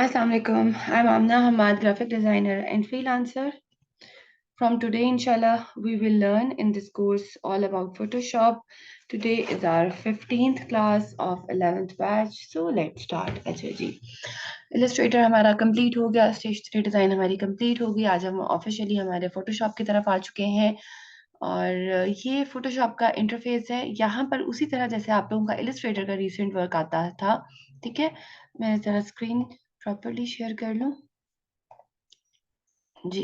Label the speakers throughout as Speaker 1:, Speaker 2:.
Speaker 1: Assalamu alaikum. I'm Amna Hamad, graphic designer and freelancer. From today, inshallah, we will learn in this course all about Photoshop. Today is our 15th class of 11th batch. So let's start. अच्छा जी, Illustrator हमारा complete हो गया, stationery design हमारी complete हो गई। आज हम officially हमारे फोटोशॉप की तरफ आ चुके हैं और ये फोटोशॉप का इंटरफेस है। यहाँ पर उसी तरह जैसे आप लोगों का इलस्ट्रेटर का रिसेंट वर्क आता था, ठीक है। मैं ज़रा स्क्रीन प्रॉपर्ली शेयर कर लूँ जी।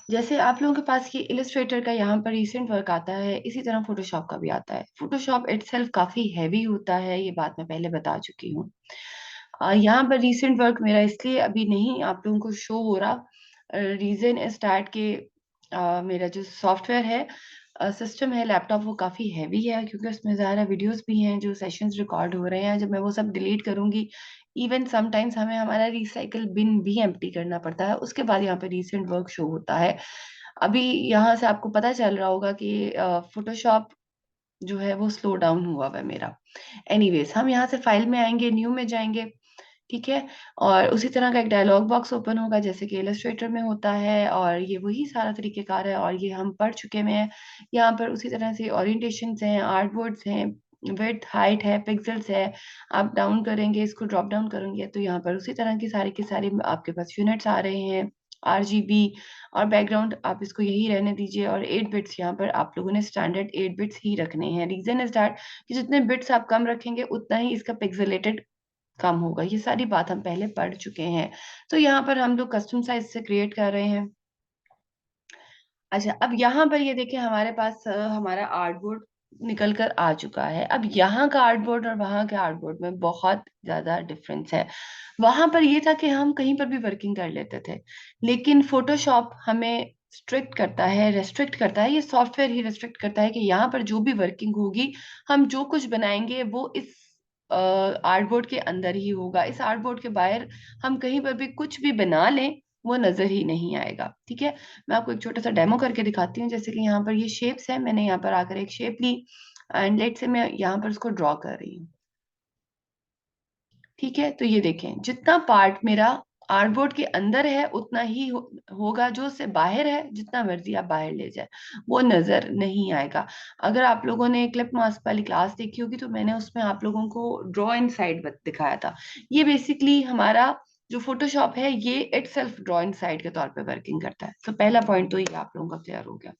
Speaker 1: जैसे आप लोगों के पास ये इलस्ट्रेटर का यहाँ पर रिसेंट वर्क आता है, इसी तरह फोटोशॉप का भी आता है। फोटोशॉप इटसेल्फ काफी हैवी होता है, ये बात मैं पहले बता चुकी हूँ। यहाँ पर रिसेंट वर्क मेरा इसलिए अभी नहीं आप लोगों को शो हो रहा, रीजन इज दैट कि मेरा जो सॉफ्टवेयर है, सिस्टम है, लैपटॉप, वो काफ़ी हैवी है क्योंकि उसमें ज़्यादा वीडियोस भी हैं जो सेशंस रिकॉर्ड हो रहे हैं। जब मैं वो सब डिलीट करूँगी, इवन समटाइम्स हमें हमारा रिसाइकल बिन भी एम्प्टी करना पड़ता है, उसके बाद यहाँ पे रिसेंट वर्क शो होता है। अभी यहाँ से आपको पता चल रहा होगा कि फोटोशॉप जो है वो स्लो डाउन हुआ हुआ है मेरा। एनीवेज, हम यहाँ से फाइल में आएंगे, न्यू में जाएंगे, ठीक है। और उसी तरह का एक डायलॉग बॉक्स ओपन होगा जैसे कि इलस्ट्रेटर में होता है, और ये वही सारा तरीकेकार है और ये हम पढ़ चुके में हैं। यहाँ पर उसी तरह से ओरिएंटेशन हैं, आर्टबोर्ड्स हैं, विड्थ, हाइट है, पिक्सेल्स है। आप डाउन करेंगे, इसको ड्रॉप डाउन करेंगे तो यहाँ पर उसी तरह की सारी आपके पास यूनिट्स आ रहे हैं, RGB। और बैकग्राउंड आप इसको यही रहने दीजिए, और 8 बिट्स यहाँ पर आप लोगों ने स्टैंडर्ड 8 बिट्स ही रखने हैं। रीजन इज दैट कि जितने बिट्स आप कम रखेंगे उतना ही इसका पिक्सेलेटेड कम होगा। ये सारी बात हम पहले पढ़ चुके हैं। तो यहाँ पर हम लोग कस्टम साइज से क्रिएट कर रहे हैं। अच्छा, अब यहाँ पर ये देखिए हमारे पास हमारा आर्टबोर्ड निकल कर आ चुका है। अब यहाँ का आर्टबोर्ड और वहाँ के आर्टबोर्ड में बहुत ज्यादा डिफरेंस है। वहां पर ये था कि हम कहीं पर भी वर्किंग कर लेते थे, लेकिन फोटोशॉप हमें स्ट्रिक्ट करता है, रेस्ट्रिक्ट करता है। ये सॉफ्टवेयर ही रेस्ट्रिक्ट करता है कि यहाँ पर जो भी वर्किंग होगी, हम जो कुछ बनाएंगे वो इस आर्टबोर्ड के अंदर ही होगा। इस आर्टबोर्ड के बाहर हम कहीं पर भी कुछ भी बना लें, वो नजर ही नहीं आएगा, ठीक है। मैं आपको एक छोटा सा डेमो करके दिखाती हूँ। जैसे कि यहाँ पर ये शेप्स है, मैंने यहाँ पर आकर एक शेप ली एंड लेट से मैं यहाँ पर उसको ड्रॉ कर रही हूँ, ठीक है। तो ये देखें, जितना पार्ट मेरा आर्टबोर्ड के अंदर है उतना ही होगा, जो से बाहर है जितना मर्जी आप बाहर ले जाए वो नजर नहीं आएगा। अगर आप लोगों ने क्लिप मास्क वाली क्लास देखी होगी तो मैंने उसमें आप लोगों को ड्रॉ इन साइड दिखाया था। ये बेसिकली हमारा जो फोटोशॉप है ये it self draw in side के तौर पे वर्किंग करता है। तो पहला पॉइंट तो ये आप लोगों का क्लियर हो गया।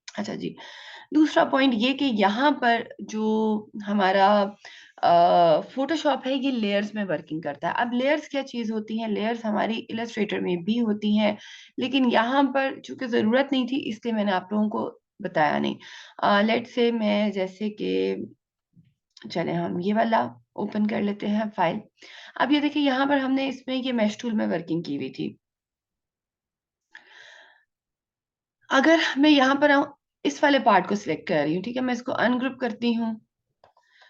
Speaker 1: अच्छा जी, दूसरा पॉइंट ये कि यहाँ पर जो हमारा फोटोशॉप है ये लेयर्स में वर्किंग करता है। अब लेयर्स क्या चीज होती हैं? लेयर्स हमारी इलस्ट्रेटर में भी होती हैं, लेकिन यहाँ पर चूंकि जरूरत नहीं थी इसलिए मैंने आप लोगों को बताया नहीं। लेट से मैं जैसे कि चले हम ये वाला ओपन कर लेते हैं फाइल। अब ये देखिए यहाँ पर हमने इसमें ये मैश टूल में वर्किंग की हुई थी। अगर मैं यहाँ पर आऊं, इस वाले पार्ट को सिलेक्ट कर रही हूँ, ठीक है। मैं इसको अनग्रुप करती हूँ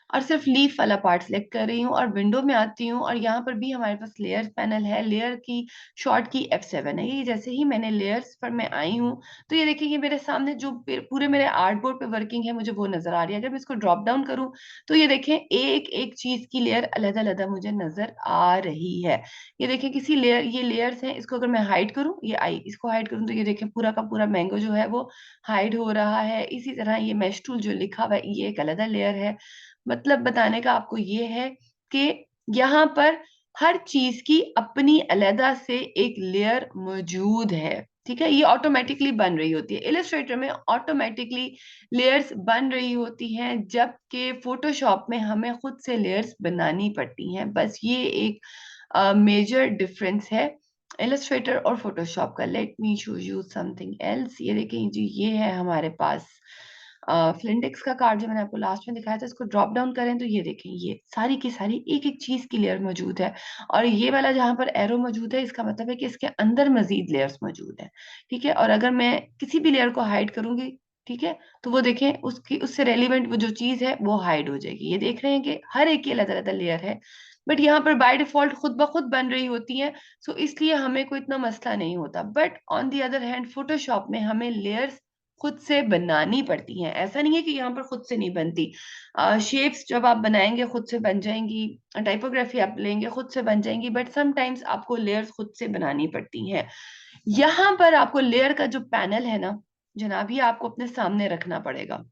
Speaker 1: और सिर्फ लीफ वाला पार्ट सिलेक्ट कर रही हूँ और विंडो में आती हूँ, और यहाँ पर भी हमारे पास लेयर्स पैनल है। लेयर की शॉर्ट की F7 है। ये जैसे ही मैंने लेयर्स पर मैं आई हूँ तो ये देखिए ये मेरे सामने जो पूरे मेरे आर्टबोर्ड पे वर्किंग है मुझे वो नजर आ रही है। अगर मैं इसको ड्रॉप डाउन करूँ तो ये देखें एक एक चीज की लेयर अलग अलग मुझे नजर आ रही है। ये देखें किसी लेयर, ये लेयर्स हैं, इसको अगर मैं हाइड करूँ, ये आई, इसको हाइड करूँ तो ये देखें पूरा का पूरा मैंगो जो है वो हाइड हो रहा है। इसी तरह ये मैश टूल जो लिखा हुआ है ये एक अलग लेयर है। मतलब बताने का आपको ये है कि यहाँ पर हर चीज की अपनी अलग से एक लेयर मौजूद है, ठीक है। ये ऑटोमेटिकली बन रही होती है, इलस्ट्रेटर में ऑटोमेटिकली लेयर्स बन रही होती हैं, जबकि फोटोशॉप में हमें खुद से लेयर्स बनानी पड़ती हैं। बस ये एक मेजर डिफरेंस है इलस्ट्रेटर और फोटोशॉप का। Let me show you something else. ये देखें जी, ये है हमारे पास फ्लिंडेक्स का कार्ड जो मैंने आपको लास्ट में दिखाया था। इसको ड्रॉप डाउन करें तो ये देखें ये सारी की सारी एक एक चीज की लेयर मौजूद है, और ये वाला जहां पर एरो मौजूद है इसका मतलब है कि इसके अंदर मजीद लेयर्स मौजूद है, ठीक है। और अगर मैं किसी भी लेयर को हाइड करूंगी, ठीक है, तो वो देखें उसकी उससे रेलिवेंट वो जो चीज है वो हाइड हो जाएगी। ये देख रहे हैं कि हर एक की अलग अलग लेयर है, बट यहाँ पर बाय डिफॉल्ट खुद ब खुद बन रही होती है। सो इसलिए हमें कोई इतना मसला नहीं होता। But on the other hand Photoshop में हमें लेयर्स खुद से बनानी पड़ती हैं। ऐसा नहीं है कि यहाँ पर खुद से नहीं बनती। शेप्स जब आप बनाएंगे खुद से बन जाएंगी, टाइपोग्राफी आप लेंगे खुद से बन जाएंगी, बट समटाइम्स आपको लेयर्स खुद से बनानी पड़ती हैं। यहाँ पर आपको लेयर का जो पैनल है ना जनाब, ये आपको अपने सामने रखना पड़ेगा।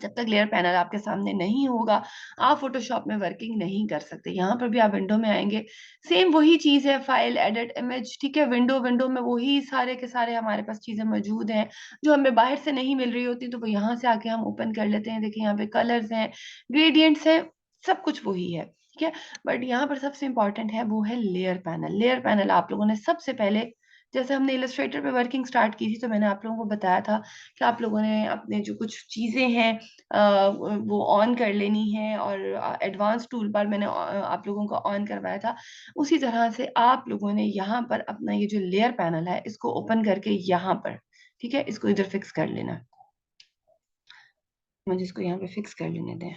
Speaker 1: जब तक लेयर पैनल आपके सामने नहीं होगा, आप फोटोशॉप में वर्किंग नहीं कर सकते। यहाँ पर भी आप विंडो में आएंगे, सेम वही चीज है, फाइल, एडिट, इमेज, ठीक है। विंडो विंडो में वही सारे के सारे हमारे पास चीजें मौजूद हैं जो हमें बाहर से नहीं मिल रही होती, तो वो यहाँ से आके हम ओपन कर लेते हैं। देखिए यहाँ पे कलर्स हैं, ग्रेडियंट्स हैं, सब कुछ वही है, ठीक है। बट यहाँ पर सबसे इंपॉर्टेंट है वो है लेयर पैनल। लेयर पैनल आप लोगों ने सबसे पहले, जैसे हमने इलस्ट्रेटर पे वर्किंग स्टार्ट की थी तो मैंने आप लोगों को बताया था कि आप लोगों ने अपने जो कुछ चीजें हैं वो ऑन कर लेनी है, और एडवांस टूल बार मैंने आप लोगों को ऑन करवाया था। उसी तरह से आप लोगों ने यहाँ पर अपना ये जो लेयर पैनल है इसको ओपन करके यहाँ पर, ठीक है, इसको इधर फिक्स कर लेना है। मुझे इसको यहाँ पे फिक्स कर लेने दें।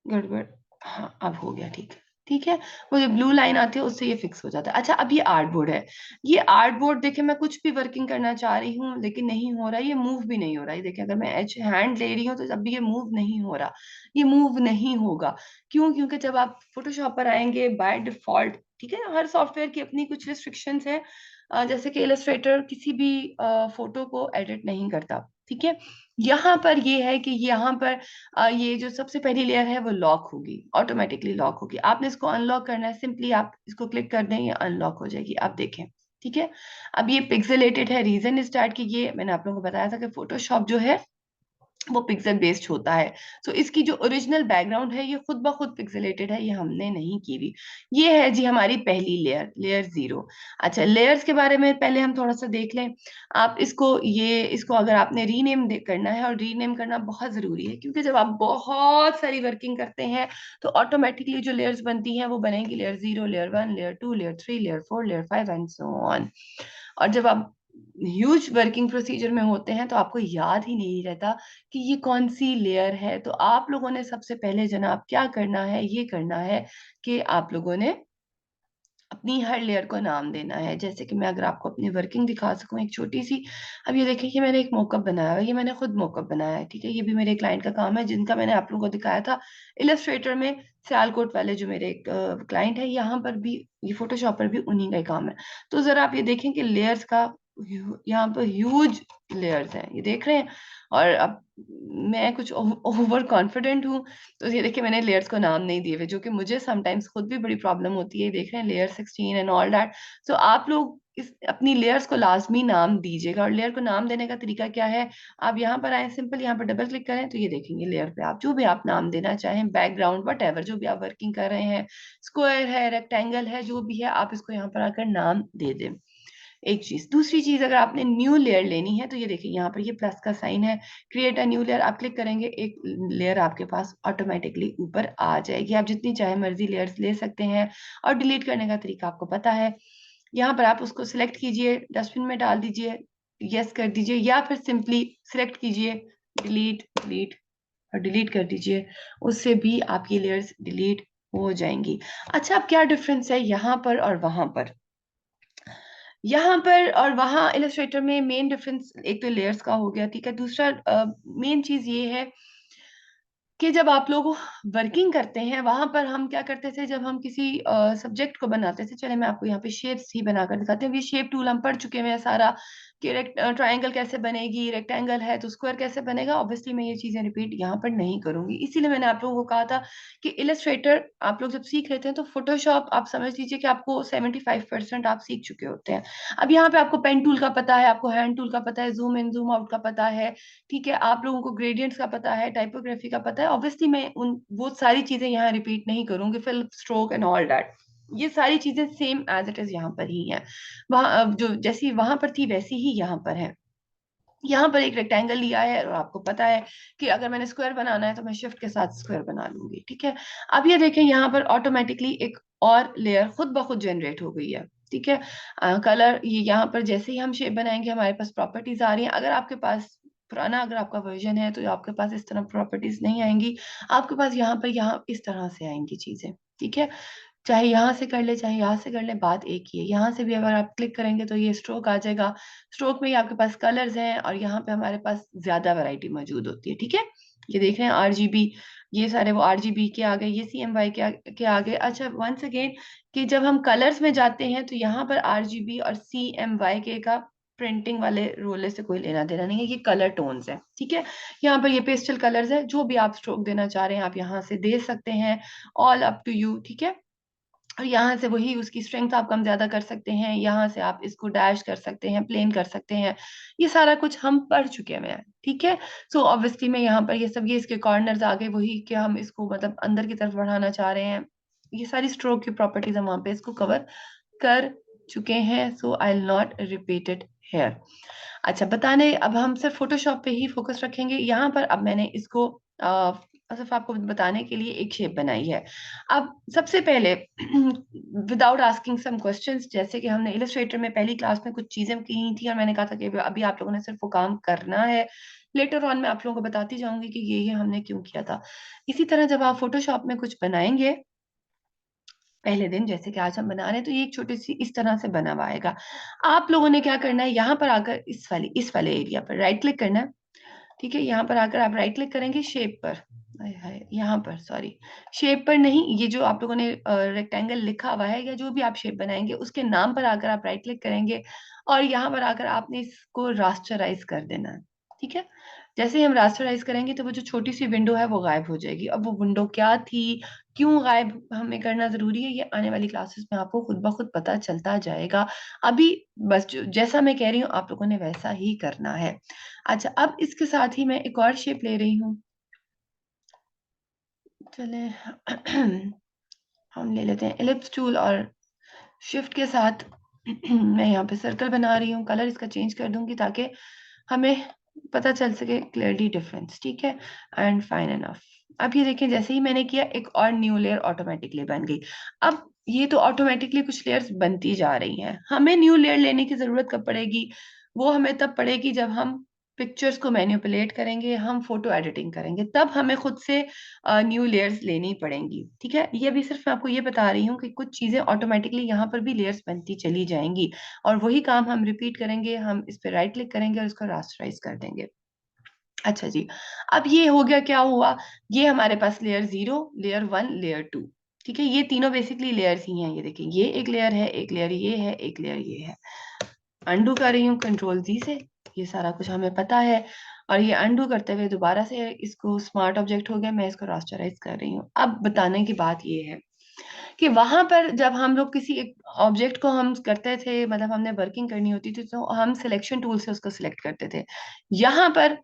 Speaker 1: गड़बड़, हाँ अब हो गया, ठीक है। ठीक है, वो जो ब्लू लाइन आती है उससे ये फिक्स हो जाता है। अच्छा, अब ये आर्ट बोर्ड है। ये आर्ट बोर्ड देखिए, मैं कुछ भी वर्किंग करना चाह रही हूँ लेकिन नहीं हो रहा, ये मूव भी नहीं हो रहा। ये देखिए, अगर मैं एच हैंड ले रही हूँ तो जब भी ये मूव नहीं हो रहा, ये मूव नहीं होगा। क्यों? क्योंकि जब आप फोटोशॉप पर आएंगे बाय डिफॉल्ट, ठीक है, हर सॉफ्टवेयर की अपनी कुछ रिस्ट्रिक्शंस है। जैसे कि इलस्ट्रेटर किसी भी फोटो को एडिट नहीं करता, ठीक है। यहाँ पर ये है कि यहाँ पर ये जो सबसे पहली लेयर है वो लॉक होगी, ऑटोमेटिकली लॉक होगी। आपने इसको अनलॉक करना है, सिंपली आप इसको क्लिक कर दें, ये अनलॉक हो जाएगी। आप देखें, ठीक है। अब ये पिक्सेलेटेड है, रीजन इज दैट कि ये मैंने आप लोगों को बताया था कि फोटोशॉप जो है वो पिक्सल बेस्ड होता है। सो इसकी जो ओरिजिनल बैकग्राउंड है ये खुद ब खुद पिक्सेलेटेड है, ये हमने नहीं की हुई। ये है जी हमारी पहली लेयर, लेयर जीरो। अच्छा, लेयर्स के बारे में पहले हम थोड़ा सा देख लें। आप इसको अगर आपने रीनेम करना है, और रीनेम करना बहुत जरूरी है क्योंकि जब आप बहुत सारी वर्किंग करते हैं तो ऑटोमेटिकली जो लेयर्स बनती हैं वो बनेंगी layer zero, layer one, layer two, layer three, layer four, layer five and so on. और जब आप ह्यूज वर्किंग प्रोसीजर में होते हैं तो आपको याद ही नहीं रहता कि ये कौन सी लेयर है। तो आप लोगों ने सबसे पहले जनाब क्या करना है, ये करना है कि आप लोगों ने अपनी हर लेयर को नाम देना है। जैसे कि मैं अगर आपको अपनी वर्किंग दिखा सकूं एक छोटी सी। अब ये देखिए कि मैंने एक मॉकअप बनाया है, ये मैंने खुद मॉकअप बनाया है, ठीक है। ये भी मेरे क्लाइंट का काम है जिनका मैंने आप लोगों को दिखाया था इलस्ट्रेटर में। सियालकोट वाले जो मेरे एक क्लाइंट है, यहाँ पर भी, ये फोटोशॉप पर भी उन्हीं का ही काम है। तो जरा आप ये देखें कि लेयर्स का यहाँ पर ह्यूज लेयर्स हैं, ये देख रहे हैं। और अब मैं कुछ ओवर कॉन्फिडेंट हूँ, तो ये देखिए मैंने लेयर्स को नाम नहीं दिए हुए, जो कि मुझे समटाइम्स खुद भी बड़ी प्रॉब्लम होती है। देख रहे हैं लेयर 16 एंड ऑल दैट। सो आप लोग इस अपनी लेयर्स को लाजमी नाम दीजिएगा। और लेयर को नाम देने का तरीका क्या है, आप यहाँ पर आए, सिंपल यहाँ पर डबल क्लिक करें तो ये देखेंगे लेयर पे आप जो भी आप नाम देना चाहें, बैकग्राउंड वट एवर, जो भी आप वर्किंग कर रहे हैं, स्क्वायर है, रेक्टेंगल है, जो भी है, आप इसको यहाँ पर आकर नाम दे दें। एक चीज, दूसरी चीज, अगर आपने न्यू लेयर लेनी है तो ये देखिए यहाँ पर ये प्लस का साइन है, क्रिएट अ न्यू लेयर, आप क्लिक करेंगे, एक लेयर आपके पास ऑटोमेटिकली ऊपर आ जाएगी। आप जितनी चाहे मर्जी लेयर्स ले सकते हैं, और डिलीट करने का तरीका आपको पता है। यहाँ पर आप उसको सिलेक्ट कीजिए, डस्टबिन में डाल दीजिए, यस कर दीजिए, या फिर सिंपली सिलेक्ट कीजिए, डिलीट, डिलीट, और डिलीट कर दीजिए। उससे भी आपकी लेयर्स डिलीट हो जाएंगी। अच्छा, अब क्या डिफरेंस है यहाँ पर और वहां पर? यहाँ पर और वहाँ इलस्ट्रेटर में मेन डिफरेंस एक तो लेयर्स का हो गया, ठीक है। दूसरा मेन चीज ये है कि जब आप लोग वर्किंग करते हैं वहां पर हम क्या करते थे, जब हम किसी सब्जेक्ट को बनाते थे, चले मैं आपको यहाँ पे शेप्स ही बनाकर दिखाती हूँ। ये शेप टूल हम पढ़ चुके हैं सारा, कि ट्रायंगल कैसे बनेगी, रेक्टेंगल है तो स्क्वायर कैसे बनेगा। ऑब्वियसली मैं ये चीजें रिपीट यहाँ पर नहीं करूंगी, इसीलिए मैंने आप लोगों को कहा था कि इलस्ट्रेटर आप लोग जब सीख लेते हैं तो फोटोशॉप आप समझ लीजिए कि आपको 75% आप सीख चुके होते हैं। अब यहाँ पे आपको पेन टूल का पता है, आपको हैंड टूल का पता है, जूम इन जूम आउट का पता है, ठीक है। आप लोगों को ग्रेडियंट्स का पता है, टाइपोग्राफी का पता है। ऑब्वियसली मैं उन वो सारी चीजें यहाँ रिपीट नहीं करूंगी, fill stroke and all that, ये सारी चीजें सेम एज इट इज यहाँ पर ही है। वहां जो जैसी वहां पर थी वैसी ही यहाँ पर है। यहाँ पर एक रेक्टेंगल लिया है और आपको पता है कि अगर मैंने स्क्वायर बनाना है तो मैं शिफ्ट के साथ स्क्वायर बना लूंगी, ठीक है। अब ये देखें यहाँ पर ऑटोमेटिकली एक और लेयर खुद ब खुद जनरेट हो गई है, ठीक है। कलर, ये यहाँ पर जैसे ही हम शेप बनाएंगे हमारे पास प्रॉपर्टीज आ रही हैं। अगर आपके पास पुराना अगर आपका वर्जन है तो आपके पास इस तरह प्रॉपर्टीज नहीं आएंगी, आपके पास यहाँ पर यहाँ इस तरह से आएंगी चीजें, ठीक है। चाहे यहाँ से कर ले चाहे यहाँ से कर ले, बात एक ही है। यहाँ से भी अगर आप क्लिक करेंगे तो ये स्ट्रोक आ जाएगा। स्ट्रोक में ही आपके पास कलर्स हैं और यहाँ पे हमारे पास ज्यादा वैरायटी मौजूद होती है। ठीक है, ये देख रहे हैं RGB, ये सारे वो RGB के आ गए, ये CMY के आ गए। अच्छा, वंस अगेन कि जब हम कलर्स में जाते हैं तो यहाँ पर RGB और CMY के का प्रिंटिंग वाले रोले से कोई लेना देना नहीं है, ये कलर टोन्स है। ठीक है, यहाँ पर ये पेस्टल कलर्स है, जो भी आप स्ट्रोक देना चाह रहे हैं आप यहाँ से दे सकते हैं, ऑल अप टू यू। ठीक है, और यहाँ से वही उसकी स्ट्रेंथ आप कम ज्यादा कर सकते हैं, यहाँ से आप इसको डैश कर सकते हैं, प्लेन कर सकते हैं, ये सारा कुछ हम पढ़ चुके हैं। ठीक है, सो ऑब्वियसली मैं यहाँ पर ये सब, ये इसके कॉर्नर्स आ गए वही कि हम इसको मतलब अंदर की तरफ बढ़ाना चाह रहे हैं, ये सारी स्ट्रोक की प्रॉपर्टीज हम वहां पे इसको कवर कर चुके हैं, so I will not repeat it here. अच्छा, बताने अब हम सिर्फ फोटोशॉप पे ही फोकस रखेंगे। यहाँ पर अब मैंने इसको सिर्फ आपको बताने के लिए एक शेप बनाई है। अब सबसे पहले विदाउट आस्किंग सम क्वेश्चंस, जैसे कि हमने इलस्ट्रेटर में पहली क्लास में कुछ चीजें की थी और मैंने कहा था कि अभी आप लोगों ने सिर्फ वो काम करना है, लेटर ऑन मैं आप लोगों को बताती जाऊंगी कि ये हमने क्यों किया था। इसी तरह जब आप फोटोशॉप में कुछ बनाएंगे पहले दिन, जैसे कि आज हम बना रहे हैं, तो ये एक छोटी सी इस तरह से बना हुआ आएगा। आप लोगों ने क्या करना है, यहाँ पर आकर इस वाले एरिया पर राइट क्लिक करना है। ठीक है, यहाँ पर आकर आप राइट क्लिक करेंगे शेप पर, यहाँ पर सॉरी, शेप पर नहीं, ये जो आप लोगों ने रेक्टेंगल लिखा हुआ है या जो भी आप शेप बनाएंगे उसके नाम पर आकर आप राइट क्लिक करेंगे और यहाँ पर आकर आपने इसको रास्टराइज कर देना है। ठीक है, जैसे ही हम रास्टराइज करेंगे तो वो जो छोटी सी विंडो है वो गायब हो जाएगी। अब वो विंडो क्या थी, क्यों गायब हमें करना जरूरी है, ये आने वाली क्लासेस में आपको खुद ब खुद पता चलता जाएगा। अभी बस जैसा मैं कह रही हूँ आप लोगों ने वैसा ही करना है। अच्छा, अब इसके साथ ही मैं एक और शेप ले रही हूँ, चले हम ले लेते हैं एलिप्स टूल और शिफ्ट के साथ मैं यहाँ पे सर्कल बना रही हूँ। कलर इसका चेंज कर दूंगी ताकि हमें पता चल सके क्लियरली डिफरेंस। ठीक है, एंड फाइन एनफ। अब ये देखें, जैसे ही मैंने किया एक और न्यू लेयर ऑटोमेटिकली बन गई। अब ये तो ऑटोमेटिकली कुछ लेयर्स बनती जा रही हैं, हमें न्यू लेयर लेने की जरूरत कब पड़ेगी, वो हमें तब पड़ेगी जब हम पिक्चर्स को मैनिपुलेट करेंगे, हम फोटो एडिटिंग करेंगे, तब हमें खुद से न्यू लेयर्स लेनी पड़ेंगी। ठीक है, ये भी सिर्फ मैं आपको ये बता रही हूँ कि कुछ चीजें ऑटोमेटिकली यहाँ पर भी लेयर्स बनती चली जाएंगी और वही काम हम रिपीट करेंगे। हम इस पे राइट क्लिक करेंगे और इसको रास्टराइज कर देंगे। अच्छा जी, अब ये हो गया, क्या हुआ, ये हमारे पास लेयर 0, लेयर 1, लेयर 2। ठीक है, ये तीनों बेसिकली लेयर्स ही हैं। ये देखिए, ये एक लेयर है, एक लेयर ये है, एक लेयर ये है। अंडू कर रही हूँ कंट्रोल Z से, ये सारा कुछ हमें पता है। और ये अंडू करते हुए दोबारा से इसको स्मार्ट ऑब्जेक्ट हो गया, मैं इसको रास्टराइज कर रही हूँ। अब बताने की बात ये है कि वहां पर जब हम लोग किसी एक ऑब्जेक्ट को हम करते थे, मतलब हमने वर्किंग करनी होती थी, तो हम सिलेक्शन टूल से उसको सिलेक्ट करते थे। यहाँ पर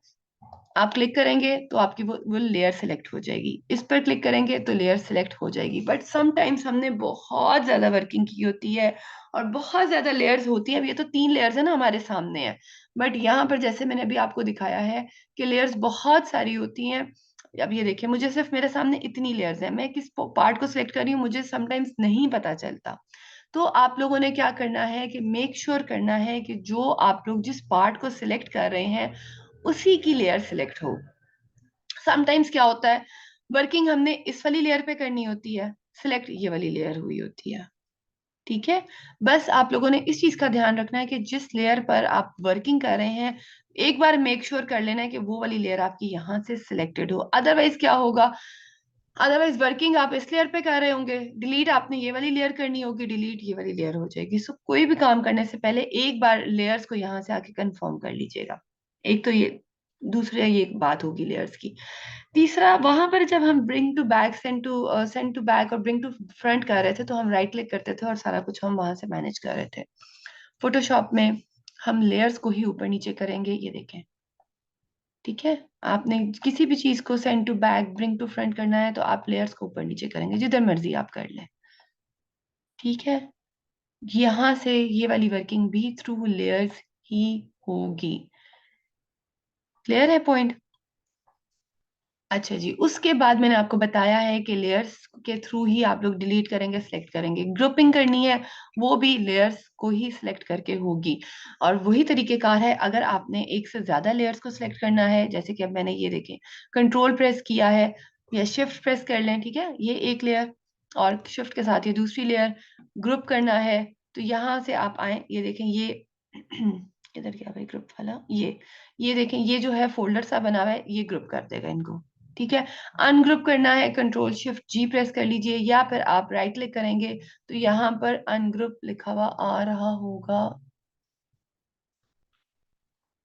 Speaker 1: आप क्लिक करेंगे तो आपकी वो लेयर सिलेक्ट हो जाएगी, इस पर क्लिक करेंगे तो लेयर सिलेक्ट हो जाएगी। बट समटाइम्स हमने बहुत ज्यादा वर्किंग की होती है और बहुत ज्यादा लेयर्स होती हैं। अब ये तो 3 लेयर्स है ना हमारे सामने है, बट यहाँ पर जैसे मैंने अभी आपको दिखाया है कि लेयर्स बहुत सारी होती हैं। अब ये देखिए, मुझे सिर्फ मेरे सामने इतनी लेयर्स हैं, मैं किस पार्ट को सिलेक्ट कर रही हूँ मुझे समटाइम्स नहीं पता चलता। तो आप लोगों ने क्या करना है कि मेक श्योर करना है कि जो आप लोग जिस पार्ट को सिलेक्ट कर रहे हैं उसी की लेयर सिलेक्ट हो। समटाइम्स क्या होता है, वर्किंग हमने इस वाली लेयर पे करनी होती है, सिलेक्ट ये वाली लेयर हुई होती है। ठीक है, बस आप लोगों ने इस चीज का ध्यान रखना है कि जिस लेयर पर आप वर्किंग कर रहे हैं एक बार मेक श्योर कर लेना है कि वो वाली लेयर आपकी यहाँ से सिलेक्टेड हो। अदरवाइज क्या होगा, अदरवाइज वर्किंग आप इस लेयर पे कर रहे होंगे, डिलीट आपने ये वाली लेयर करनी होगी, डिलीट ये वाली लेयर हो जाएगी। सो कोई भी काम करने से पहले एक बार लेयर्स को यहाँ से आके कंफर्म कर लीजिएगा। एक तो ये, दूसरा ये एक बात होगी लेयर्स की। तीसरा, वहां पर जब हम bring to back, send to back और ब्रिंग टू फ्रंट कर रहे थे तो हम राइट क्लिक करते थे और सारा कुछ हम वहां से मैनेज कर रहे थे। फोटोशॉप में हम लेयर्स को ही ऊपर नीचे करेंगे, ये देखें। ठीक है, आपने किसी भी चीज को send to back, bring to front करना है तो आप लेयर्स को ऊपर नीचे करेंगे, जिधर मर्जी आप कर लें। ठीक है, यहां से ये वाली वर्किंग भी थ्रू लेयर्स ही होगी। क्लियर है पॉइंट? अच्छा जी, उसके बाद मैंने आपको बताया है कि लेयर्स के थ्रू ही आप लोग डिलीट करेंगे, सिलेक्ट करेंगे। ग्रुपिंग करनी है वो भी लेयर्स को ही सिलेक्ट करके होगी। और वही तरीकेकार है अगर आपने एक से ज्यादा लेयर्स को सिलेक्ट करना है, जैसे कि अब मैंने ये देखें कंट्रोल प्रेस किया है या शिफ्ट प्रेस कर लें। ठीक है, ये एक लेयर, और शिफ्ट के साथ ये दूसरी लेयर ग्रुप करना है, तो यहाँ से आप आए, ये देखें ये इधर क्या भाई ग्रुप वाला, ये देखें ये जो है फोल्डर सा बना हुआ है, ये ग्रुप कर देगा इनको। ठीक है, अनग्रुप करना है, कंट्रोल शिफ्ट जी प्रेस कर लीजिए, या फिर आप राइट क्लिक करेंगे तो यहाँ पर अनग्रुप लिखा हुआ आ रहा होगा,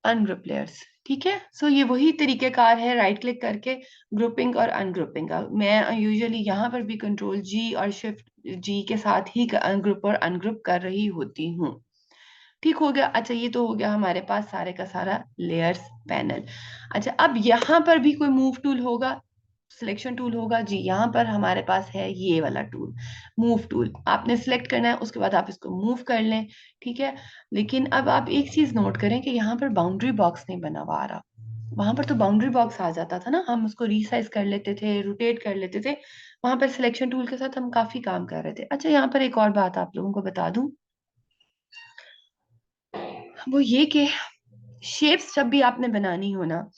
Speaker 1: अनग्रुप लेयर्स। ठीक है, सो ये वही तरीकेकार है राइट क्लिक करके ग्रुपिंग और अनग्रुपिंग का। मैं यूजुअली यहाँ पर भी कंट्रोल जी और शिफ्ट जी के साथ ही ग्रुप और अनग्रुप कर रही होती हूँ। ठीक हो गया। अच्छा, ये तो हो गया हमारे पास सारे का सारा लेयर्स पैनल। अच्छा, अब यहाँ पर भी कोई मूव टूल होगा, सिलेक्शन टूल होगा जी, यहाँ पर हमारे पास है ये वाला टूल, मूव टूल। आपने सिलेक्ट करना है, उसके बाद आप इसको मूव कर लें। ठीक है, लेकिन अब आप एक चीज नोट करें कि यहाँ पर बाउंड्री बॉक्स नहीं बना हुआ आ रहा। वहां पर तो बाउंड्री बॉक्स आ जाता था ना, हम उसको रीसाइज कर लेते थे, रोटेट कर लेते थे, वहां पर सिलेक्शन टूल के साथ हम काफी काम कर रहे थे। अच्छा, यहाँ पर एक और बात आप लोगों को बता दूं, वो ये कि शेप्स जब भी आपने बनानी हो ना,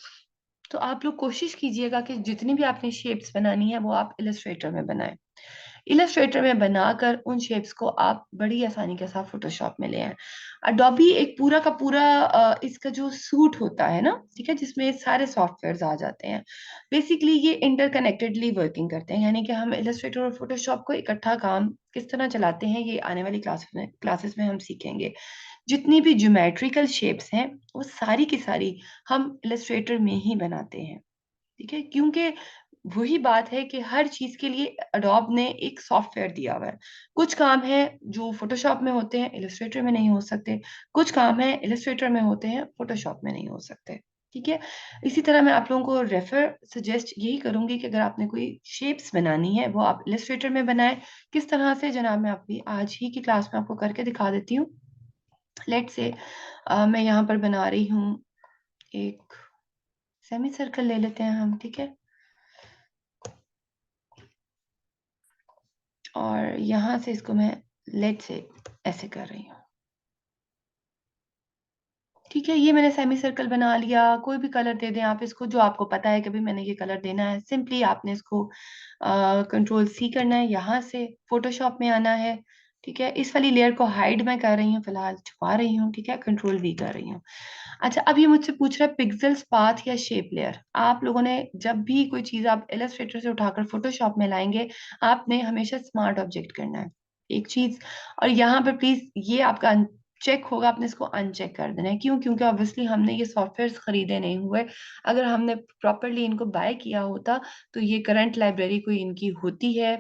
Speaker 1: तो आप लोग कोशिश कीजिएगा कि जितनी भी आपने शेप्स बनानी है वो आप इलस्ट्रेटर में बनाएं। इलस्ट्रेटर में बनाकर उन शेप्स को आप बड़ी आसानी के साथ फोटोशॉप में ले आए। अडोबी एक पूरा का पूरा इसका जो सूट होता है ना, ठीक है, जिसमें सारे सॉफ्टवेयर्स आ जाते हैं, बेसिकली ये इंटरकनेक्टेडली वर्किंग करते हैं, यानी कि हम इलस्ट्रेटर और फोटोशॉप को इकट्ठा काम किस तरह चलाते हैं, ये आने वाली क्लासेस में हम सीखेंगे। जितनी भी ज्योमेट्रिकल शेप्स हैं वो सारी की सारी हम इलस्ट्रेटर में ही बनाते हैं। ठीक है, क्योंकि वही बात है कि हर चीज के लिए अडोब ने एक सॉफ्टवेयर दिया हुआ है। कुछ काम है जो फोटोशॉप में होते हैं इलस्ट्रेटर में नहीं हो सकते, कुछ काम है इलस्ट्रेटर में होते हैं फोटोशॉप में नहीं हो सकते। ठीक है, इसी तरह मैं आप लोगों को रेफर सजेस्ट यही करूंगी कि अगर आपने कोई शेप्स बनानी है वो आप इलस्ट्रेटर में बनाएं। किस तरह से जनाब, मैं आपकी आज ही की क्लास में आपको करके दिखा देती हूँ। लेट से मैं यहाँ पर बना रही हूँ एक सेमी सर्कल ले लेते हैं हम। ठीक है, और यहाँ से इसको मैं लेट से ऐसे कर रही हूँ। ठीक है, ये मैंने सेमी सर्कल बना लिया। कोई भी कलर दे दें आप इसको, जो आपको पता है कि भाई मैंने ये कलर देना है। सिंपली आपने इसको कंट्रोल सी करना है, यहाँ से फोटोशॉप में आना है। ठीक है, इस वाली लेयर को हाइड मैं कर रही हूँ, फिलहाल छुपा रही हूँ। ठीक है, कंट्रोल वी कर रही हूँ। अच्छा, अब ये मुझसे पूछ रहा है पिक्सेल्स, पाथ या शेप लेयर। आप लोगों ने जब भी कोई चीज आप इलस्ट्रेटर से उठाकर फोटोशॉप में लाएंगे, आपने हमेशा स्मार्ट ऑब्जेक्ट करना है, एक चीज। और यहाँ पर प्लीज ये आपका चेक होगा, आपने इसको अनचेक कर देना है। क्यों? क्योंकि ऑब्वियसली हमने ये सॉफ्टवेयर खरीदे नहीं हुए। अगर हमने प्रॉपरली इनको बाय किया होता तो ये करंट लाइब्रेरी कोई इनकी होती है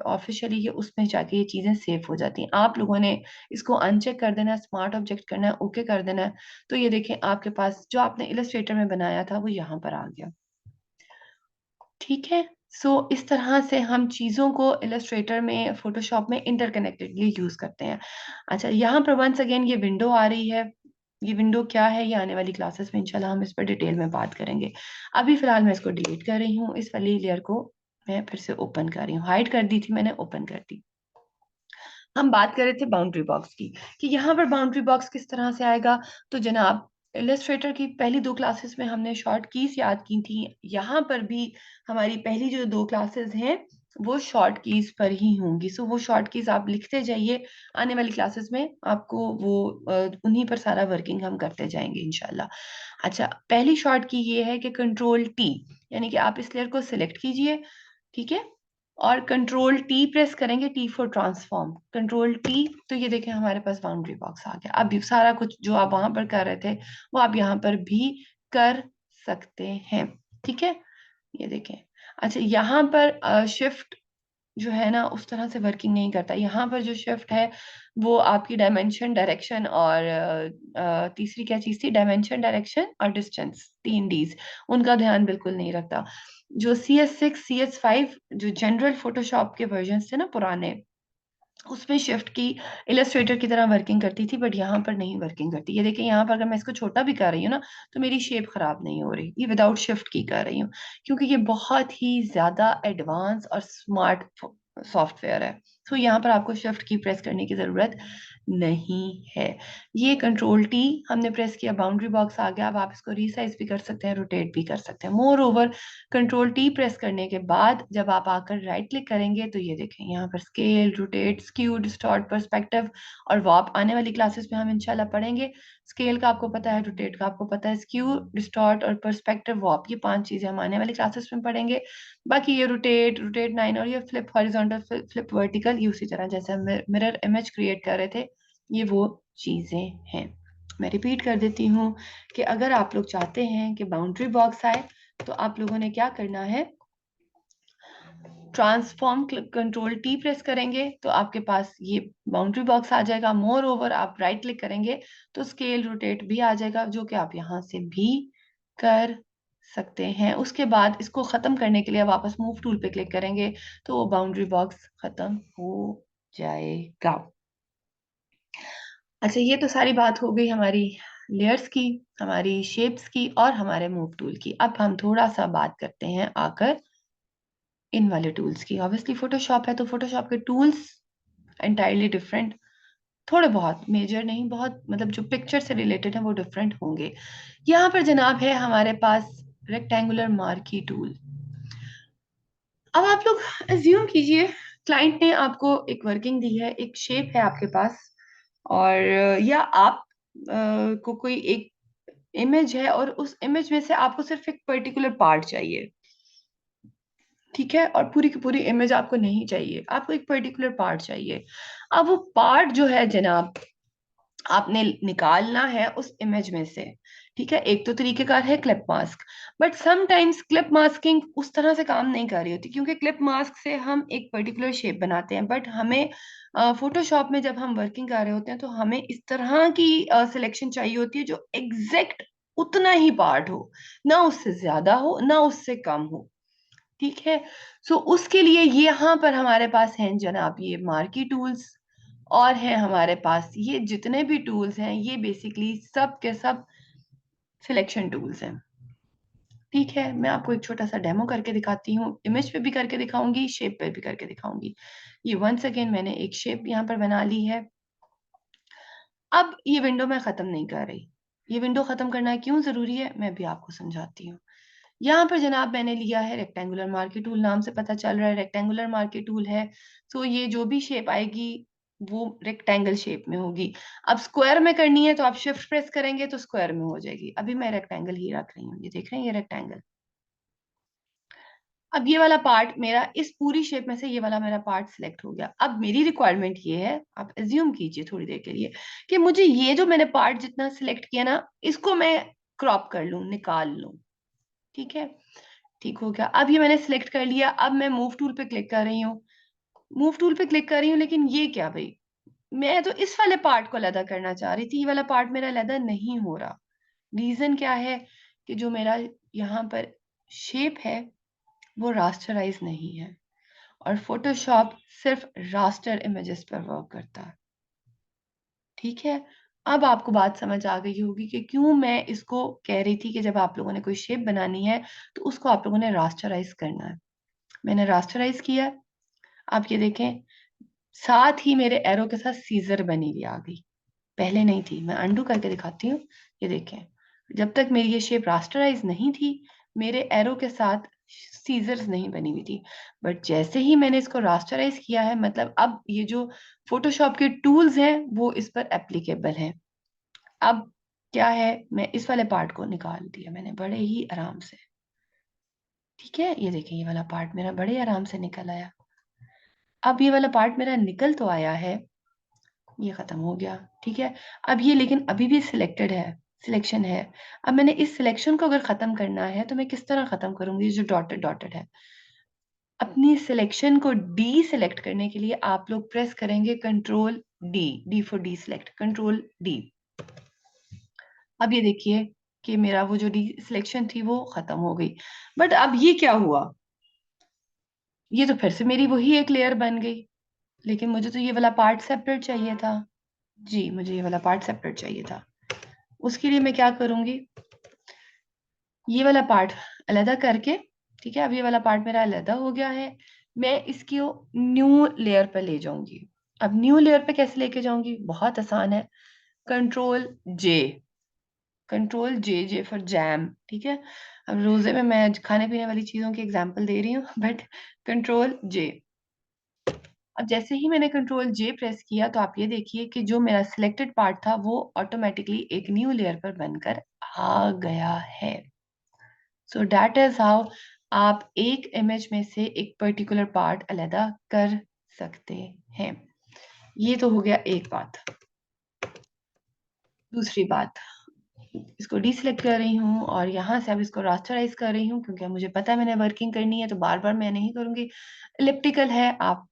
Speaker 1: ऑफिशियली, ये उसमें जाके ये चीजें सेव हो जाती हैं। आप लोगों ने इसको अनचेक कर देना है, स्मार्ट ऑब्जेक्ट करना है, ओके कर देना है। तो ये देखें, आपके पास जो आपने इलस्ट्रेटर में बनाया था वो यहाँ पर आ गया। ठीक है, सो इस तरह से हम चीजों को इलस्ट्रेटर में, फोटोशॉप में इंटरकनेक्टेडली यूज करते हैं। अच्छा, यहाँ पर वंस अगेन ये विंडो आ रही है। ये विंडो क्या है, ये आने वाली क्लासेस में इंशाल्लाह हम इस पर डिटेल में बात करेंगे। अभी फिलहाल मैं इसको डिलीट कर रही हूँ, इस वाली लेयर को मैं फिर से ओपन कर रही हूँ। हाइड कर दी थी मैंने, ओपन कर दी। हम बात कर रहे थे बाउंड्री बॉक्स की, कि यहाँ पर बाउंड्री बॉक्स किस तरह से आएगा। तो जनाब, इलस्ट्रेटर की पहली दो क्लासेस में हमने शॉर्ट कीज याद की थी। यहाँ पर भी हमारी पहली जो दो क्लासेस हैं वो शॉर्ट कीज पर ही होंगी। सो वो शॉर्ट कीज आप लिखते जाइए, आने वाली क्लासेस में आपको वो उन्हीं पर सारा वर्किंग हम करते जाएंगे इंशाल्लाह। अच्छा, पहली शॉर्ट की ये है कि कंट्रोल टी, यानी कि आप इस लेयर को सिलेक्ट कीजिए। ठीक है, और कंट्रोल टी प्रेस करेंगे, T for transform, control T, तो ये देखें हमारे पास बाउंड्री बॉक्स आ गया। अब ये सारा कुछ जो आप वहां पर कर रहे थे वो आप यहाँ पर भी कर सकते हैं। ठीक है, ये देखें। अच्छा, यहाँ पर शिफ्ट जो है ना उस तरह से वर्किंग नहीं करता। यहाँ पर जो शिफ्ट है वो आपकी डायमेंशन, डायरेक्शन और तीसरी क्या चीज थी, डायमेंशन, डायरेक्शन और डिस्टेंस, तीन डीज, उनका ध्यान बिल्कुल नहीं रखता। जो CS6, CS5 जो जनरल फोटोशॉप के वर्जन थे ना पुराने, उसमें शिफ्ट की इलस्ट्रेटर की तरह वर्किंग करती थी, बट यहाँ पर नहीं वर्किंग करती। ये देखिए, यहाँ पर अगर मैं इसको छोटा भी कर रही हूँ ना तो मेरी शेप खराब नहीं हो रही, ये विदाउट शिफ्ट की कर रही हूँ, क्योंकि ये बहुत ही ज्यादा एडवांस और स्मार्ट सॉफ्टवेयर है। तो यहाँ पर आपको शिफ्ट की प्रेस करने की जरूरत नहीं है। ये कंट्रोल टी हमने प्रेस किया, बाउंड्री बॉक्स आ गया। अब आप इसको रीसाइज भी कर सकते हैं, रोटेट भी कर सकते हैं। More over control T press करने के बाद जब आप आकर राइट क्लिक करेंगे तो ये देखें यहाँ पर scale, rotate, skew, distort, perspective और वॉप। आने वाली क्लासेस में हम इंशाल्लाह पढ़ेंगे। स्केल का आपको पता है, रोटेट का आपको पता है, स्क्यू, डिस्टॉर्ट और पर्सपेक्टिव, वॉप, ये 5 चीजें हम आने वाली क्लासेस में पढ़ेंगे। बाकी ये रोटेट, रोटेट 9 और ये फ्लिप हॉरिजॉन्टल, फ्लिप वर्टिकल, ये उसी तरह जैसे हम मिरर इमेज क्रिएट कर रहे थे, ये वो चीजें हैं। मैं रिपीट कर देती हूँ कि अगर आप लोग चाहते हैं कि बाउंड्री बॉक्स आए तो आप लोगों ने क्या करना है, ट्रांसफॉर्म कंट्रोल टी प्रेस करेंगे तो आपके पास ये बाउंड्री बॉक्स आ जाएगा। मोर ओवर आप राइट क्लिक करेंगे तो स्केल, रोटेट भी आ जाएगा, जो कि आप यहां से भी कर सकते हैं। उसके बाद इसको खत्म करने के लिए वापस मूव टूल पे क्लिक करेंगे तो वो बाउंड्री बॉक्स खत्म हो जाएगा। अच्छा, ये तो सारी बात हो गई हमारी लेयर्स की, हमारी शेप्स की और हमारे मूव टूल की। अब हम थोड़ा सा बात करते हैं आकर इन वाले टूल्स की। ऑब्वियसली फोटोशॉप है तो फोटोशॉप के टूल्स एंटायरली डिफरेंट, थोड़े बहुत, मेजर नहीं, बहुत मतलब जो पिक्चर से रिलेटेड है वो डिफरेंट होंगे। यहाँ पर जनाब है हमारे पास रेक्टेंगुलर मार्की टूल। अब आप लोग एज्यूम कीजिए क्लाइंट ने आपको एक वर्किंग दी है, एक शेप है आपके पास, और या आप को कोई एक इमेज है और उस इमेज में से आपको सिर्फ एक पर्टिकुलर पार्ट चाहिए, ठीक है, और पूरी की पूरी इमेज आपको नहीं चाहिए, आपको एक पर्टिकुलर पार्ट चाहिए। अब वो पार्ट जो है जनाब आपने निकालना है उस इमेज में से, ठीक है। एक तो तरीकेकार है clip mask, but sometimes clip masking उस तरह से काम नहीं कर रही होती, क्योंकि क्लिप मास्क से हम एक पर्टिकुलर शेप बनाते हैं, बट हमें फोटोशॉप में जब हम वर्किंग कर रहे होते हैं तो हमें इस तरह की सिलेक्शन चाहिए होती है जो एग्जैक्ट उतना ही पार्ट हो, ना उससे ज्यादा हो ना उससे कम हो, ठीक है। सो उसके लिए यहाँ पर हमारे पास हैं जनाब ये मार्की टूल्स, और है हमारे पास ये जितने भी टूल्स हैं ये बेसिकली सब के सब सिलेक्शन टूल्स हैं, ठीक है। मैं आपको एक छोटा सा डेमो करके दिखाती हूँ, इमेज पे भी करके दिखाऊंगी, शेप पे भी करके दिखाऊंगी। ये वंस अगेन मैंने एक शेप यहाँ पर बना ली है। अब ये विंडो मैं खत्म नहीं कर रही, ये विंडो खत्म करना क्यों जरूरी है मैं भी आपको समझाती हूँ। यहाँ पर जनाब मैंने लिया है रेक्टेंगुलर मार्की टूल, नाम से पता चल रहा है रेक्टेंगुलर मार्की टूल है। तो ये जो भी शेप आएगी वो रेक्टेंगल शेप में होगी। अब स्क्वायर में करनी है तो आप शिफ्ट प्रेस करेंगे तो स्क्वायर में हो जाएगी। अभी मैं रेक्टेंगल ही रख रही हूँ, ये देख रहे हैं ये रेक्टेंगल। अब ये वाला पार्ट मेरा, इस पूरी शेप में से ये वाला मेरा पार्ट सिलेक्ट हो गया। अब मेरी रिक्वायरमेंट ये है, आप एज्यूम कीजिए थोड़ी देर के लिए कि मुझे ये जो मैंने पार्ट जितना सिलेक्ट किया ना इसको मैं क्रॉप कर लूं, निकाल लूं, ठीक है। ठीक हो गया। अब ये मैंने सिलेक्ट कर लिया, अब मैं मूव टूल पे क्लिक कर रही हूँ, मूव टूल पे क्लिक कर रही हूँ, लेकिन ये क्या भाई, मैं तो इस वाले पार्ट को अलग करना चाह रही थी, ये वाला पार्ट मेरा अलग नहीं हो रहा। रीजन क्या है कि जो मेरा यहाँ पर शेप है वो रास्टराइज नहीं है, और फोटोशॉप सिर्फ रास्टर इमेजेस पर वर्क करता है, ठीक है। अब आपको बात समझ आ गई होगी कि क्यों मैं इसको कह रही थी कि जब आप लोगों ने कोई शेप बनानी है तो उसको आप लोगों ने रास्टराइज करना है। मैंने रास्टराइज किया, आप ये देखें, साथ ही मेरे एरो के साथ सीजर बनी हुई आ गई, पहले नहीं थी। मैं अंडू करके दिखाती हूँ, ये देखें, जब तक मेरी ये शेप रास्टराइज नहीं थी मेरे एरो के साथ सीजर्स नहीं बनी हुई थी, बट जैसे ही मैंने इसको रास्टराइज किया है, मतलब अब ये जो फोटोशॉप के टूल्स हैं वो इस पर एप्लीकेबल हैं। अब क्या है, मैं इस वाले पार्ट को निकाल दिया मैंने बड़े ही आराम से, ठीक है। ये देखिए ये वाला पार्ट मेरा बड़े आराम से निकल आया। अब ये वाला पार्ट मेरा निकल तो आया है, ये खत्म हो गया, ठीक है। अब ये लेकिन अभी भी सिलेक्टेड है, सिलेक्शन है। अब मैंने इस सिलेक्शन को अगर खत्म करना है तो मैं किस तरह खत्म करूंगी, जो डॉटेड डॉटेड है। अपनी सिलेक्शन को डी सिलेक्ट करने के लिए आप लोग प्रेस करेंगे control D, D for D select, control D. अब ये देखिए कि मेरा वो जो डी सिलेक्शन थी वो खत्म हो गई। बट अब ये क्या हुआ, ये तो फिर से मेरी वही एक लेयर बन गई, लेकिन मुझे तो ये वाला पार्ट सेपरेट चाहिए था। जी, मुझे ये वाला पार्ट सेपरेट चाहिए था। उसके लिए मैं क्या करूंगी, ये वाला पार्ट अलग करके, ठीक है। अब ये वाला पार्ट मेरा अलग हो गया है, मैं इसकी न्यू लेयर पर ले जाऊंगी। अब न्यू लेयर पे कैसे लेके जाऊंगी, बहुत आसान है। Control J, control J, J for jam, ठीक है। अब रोजे में मैं खाने पीने वाली चीजों की एग्जांपल दे रही हूँ बट कंट्रोल जे। अब जैसे ही मैंने कंट्रोल जे प्रेस किया तो आप ये देखिए कि जो मेरा सिलेक्टेड पार्ट था वो ऑटोमेटिकली एक न्यू लेयर पर बनकर आ गया है। सो दैट इज हाउ आप एक इमेज में से एक पर्टिकुलर पार्ट अलग कर सकते हैं। ये तो हो गया एक बात। दूसरी बात, इसको डीसिलेक्ट कर रही हूँ और यहाँ से अब इसको रास्टराइज कर रही हूँ, क्योंकि मुझे पता है मैंने वर्किंग करनी है तो बार बार मैं नहीं करूंगी। इलिप्टिकल है, आप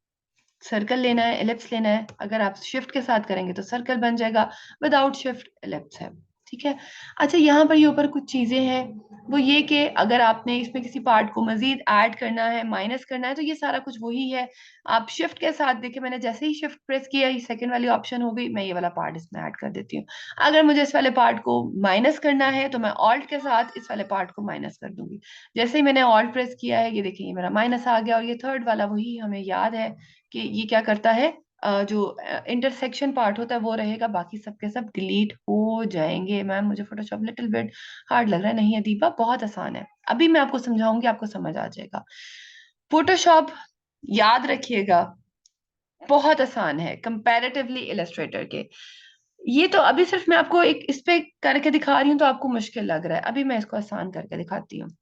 Speaker 1: सर्कल लेना है, एलिप्स लेना है। अगर आप शिफ्ट के साथ करेंगे तो सर्कल बन जाएगा, विदाउट शिफ्ट एलिप्स है, ठीक है। अच्छा, यहाँ पर ये ऊपर कुछ चीजें हैं, वो ये कि अगर आपने इसमें किसी पार्ट को मजीद ऐड करना है, माइनस करना है, तो ये सारा कुछ वही है। आप शिफ्ट के साथ देखिए, मैंने जैसे ही शिफ्ट प्रेस किया ये सेकंड वाली ऑप्शन हो गई, मैं ये वाला पार्ट इसमें ऐड कर देती हूँ। अगर मुझे इस वाले पार्ट को माइनस करना है तो मैं ऑल्ट के साथ इस वाले पार्ट को माइनस कर दूंगी। जैसे ही मैंने ऑल्ट प्रेस किया है, ये देखिए ये मेरा माइनस आ गया। और ये थर्ड वाला वही हमें याद है कि ये क्या करता है, जो इंटरसेक्शन पार्ट होता है वो रहेगा, बाकी सबके सब डिलीट हो जाएंगे। मैम मुझे फोटोशॉप लिटिल बिट हार्ड लग रहा है। नहीं है दीपा, बहुत आसान है, अभी मैं आपको समझाऊंगी, आपको समझ आ जाएगा। फोटोशॉप, याद रखिएगा, बहुत आसान है कंपैरेटिवली इलस्ट्रेटर के। ये तो अभी सिर्फ मैं आपको एक इस पे करके दिखा रही हूँ तो आपको मुश्किल लग रहा है, अभी मैं इसको आसान करके दिखाती हूँ।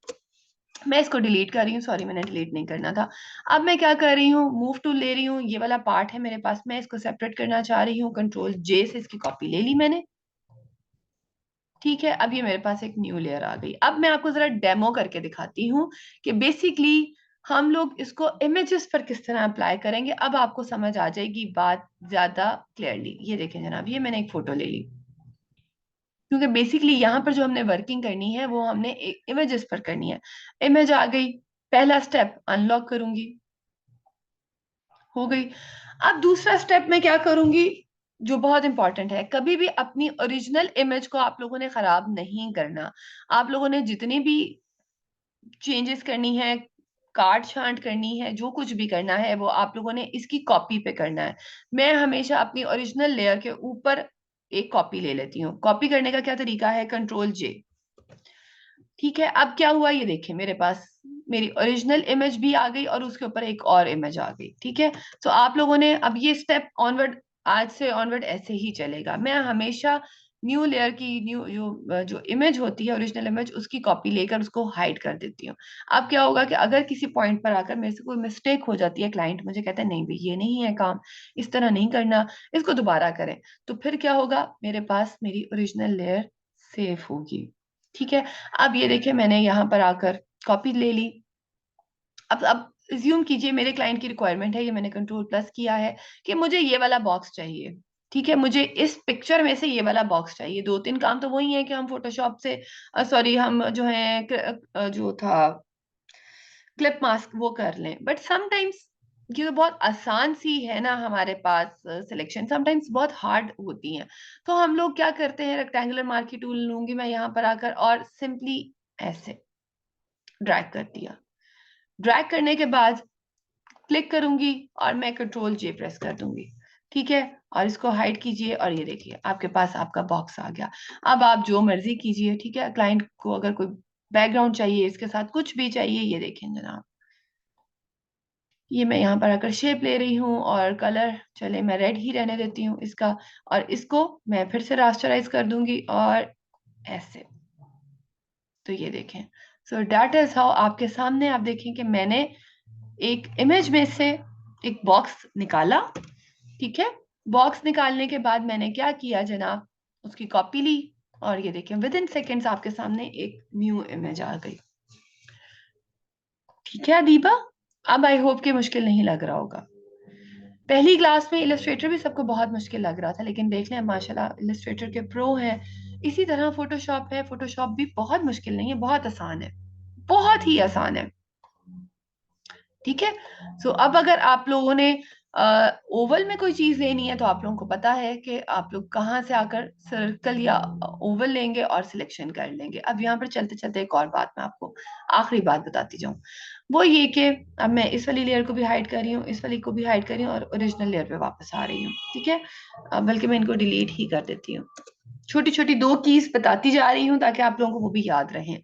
Speaker 1: मैं इसको डिलीट कर रही हूँ, सॉरी मैंने डिलीट नहीं करना था। अब मैं क्या कर रही हूँ, मूव टूल ले रही हूँ, ये वाला पार्ट है मेरे पास, मैं इसको सेपरेट करना चाह रही हूँ, कंट्रोल जे से इसकी कॉपी ले ली मैंने, ठीक है। अब ये मेरे पास एक न्यू लेयर आ गई। अब मैं आपको जरा डेमो करके दिखाती हूँ कि बेसिकली हम लोग इसको इमेजेस पर किस तरह अप्लाई करेंगे। अब आपको समझ आ जाएगी बात ज्यादा क्लियरली। ये देखें जनाब, ये मैंने एक फोटो ले ली, क्योंकि बेसिकली यहाँ पर जो हमने वर्किंग करनी है वो हमने इमेजेस पर करनी है। इमेज आ गई, पहला स्टेप अनलॉक करूंगी, हो गई। अब दूसरा स्टेप मैं क्या करूंगी, जो बहुत इंपॉर्टेंट है, कभी भी अपनी ओरिजिनल इमेज को आप लोगों ने खराब नहीं करना। आप लोगों ने जितनी भी चेंजेस करनी है, काट छांट करनी है, जो कुछ भी करना है वो आप लोगों ने इसकी कॉपी पे करना है। मैं हमेशा अपनी ओरिजिनल लेयर के ऊपर एक कॉपी ले लेती हूँ। कॉपी करने का क्या तरीका है, कंट्रोल जे, ठीक है। अब क्या हुआ, ये देखिए मेरे पास मेरी ओरिजिनल इमेज भी आ गई और उसके ऊपर एक और इमेज आ गई, ठीक है। तो आप लोगों ने अब ये स्टेप ऑनवर्ड, आज से ऑनवर्ड ऐसे ही चलेगा। मैं हमेशा न्यू लेयर की न्यू जो जो इमेज होती है, ओरिजिनल इमेज, उसकी कॉपी लेकर उसको हाइड कर देती हूँ। अब क्या होगा कि अगर किसी पॉइंट पर आकर मेरे से कोई मिस्टेक हो जाती है, क्लाइंट मुझे कहता है नहीं भाई ये नहीं है काम, इस तरह नहीं करना, इसको दोबारा करें, तो फिर क्या होगा, मेरे पास मेरी ओरिजिनल लेयर सेफ होगी, ठीक है। अब ये देखिए मैंने यहाँ पर आकर कॉपी ले ली। अब अज्यूम कीजिए मेरे क्लाइंट की रिक्वायरमेंट है, ये मैंने कंट्रोल प्लस किया है कि मुझे ये वाला बॉक्स चाहिए, ठीक है। मुझे इस पिक्चर में से ये वाला बॉक्स चाहिए। दो तीन काम तो वही है कि हम फोटोशॉप से सॉरी हम जो है जो था क्लिप मास्क वो कर लें, बट समटाइम्स ये तो बहुत आसान सी है ना हमारे पास सिलेक्शन, समटाइम्स बहुत हार्ड होती हैं। तो हम लोग क्या करते हैं, रेक्टेंगुलर मार्की टूल लूंगी मैं यहाँ पर आकर और सिंपली ऐसे ड्रैग कर दिया। ड्रैग करने के बाद क्लिक करूंगी और मैं कंट्रोल जे प्रेस कर दूंगी, ठीक है। और इसको हाइड कीजिए और ये देखिए आपके पास आपका बॉक्स आ गया। अब आप जो मर्जी कीजिए, ठीक है। क्लाइंट को अगर कोई बैकग्राउंड चाहिए, इसके साथ कुछ भी चाहिए, ये देखें जनाब, ये मैं यहाँ पर आकर शेप ले रही हूँ और कलर चले मैं रेड ही रहने देती हूँ इसका। और इसको मैं फिर से रास्टराइज कर दूंगी और ऐसे, तो ये देखें। सो दैट इज हाउ आपके सामने आप देखें कि मैंने एक इमेज में से एक बॉक्स निकाला, ठीक है। बॉक्स निकालने के बाद मैंने क्या किया जनाब, उसकी कॉपी ली और ये देखें विद इन सेकेंड्स आपके सामने एक न्यू इमेज आ गई, ठीक है दीपा। अब आई होप कि मुश्किल नहीं लग रहा होगा। पहली क्लास में इलस्ट्रेटर भी सबको बहुत मुश्किल लग रहा था, लेकिन देख लें माशाल्लाह इलस्ट्रेटर के प्रो हैं। इसी तरह फोटोशॉप है, फोटोशॉप भी बहुत मुश्किल नहीं है, बहुत आसान है, बहुत ही आसान है, ठीक है। सो अब अगर आप लोगों ने ओवल में कोई चीज लेनी है तो आप लोगों को पता है कि आप लोग कहाँ से आकर सर्कल या ओवल लेंगे और सिलेक्शन कर लेंगे। अब यहाँ पर चलते चलते एक और बात मैं आपको आखिरी बात बताती जाऊं, वो ये कि अब मैं इस वाली लेयर को भी हाइड कर रही हूँ, इस वाली को भी हाइड कर रही हूँ और ओरिजिनल लेयर पे वापस आ रही हूँ। ठीक है, बल्कि मैं इनको डिलीट ही कर देती हूँ। छोटी छोटी दो कीज बताती जा रही हूँ ताकि आप लोगों को वो भी याद रहे।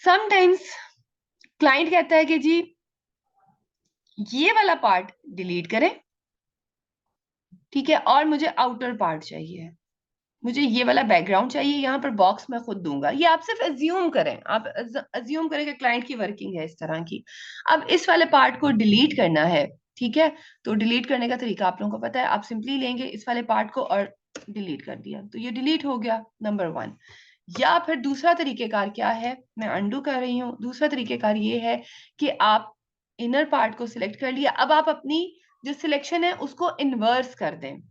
Speaker 1: समटाइम्स क्लाइंट कहता है कि जी ये वाला पार्ट डिलीट करें, ठीक है, और मुझे आउटर पार्ट चाहिए, मुझे ये वाला बैकग्राउंड चाहिए, यहाँ पर बॉक्स मैं खुद दूंगा। ये आप सिर्फ अज्यूम करें, आप अज्यूम करें कि क्लाइंट की वर्किंग है इस तरह की। अब इस वाले पार्ट को डिलीट करना है, ठीक है, तो डिलीट करने का तरीका आप लोगों को पता है। आप सिंपली लेंगे इस वाले पार्ट को और डिलीट कर दिया तो ये डिलीट हो गया, नंबर 1। या फिर दूसरा तरीकेकार क्या है, मैं अंडू कर रही हूँ, दूसरा तरीकेकार ये है कि आप इनर पार्ट को सिलेक्ट कर लिया, अब आप अपनी जो सिलेक्शन है उसको इन्वर्स कर दें,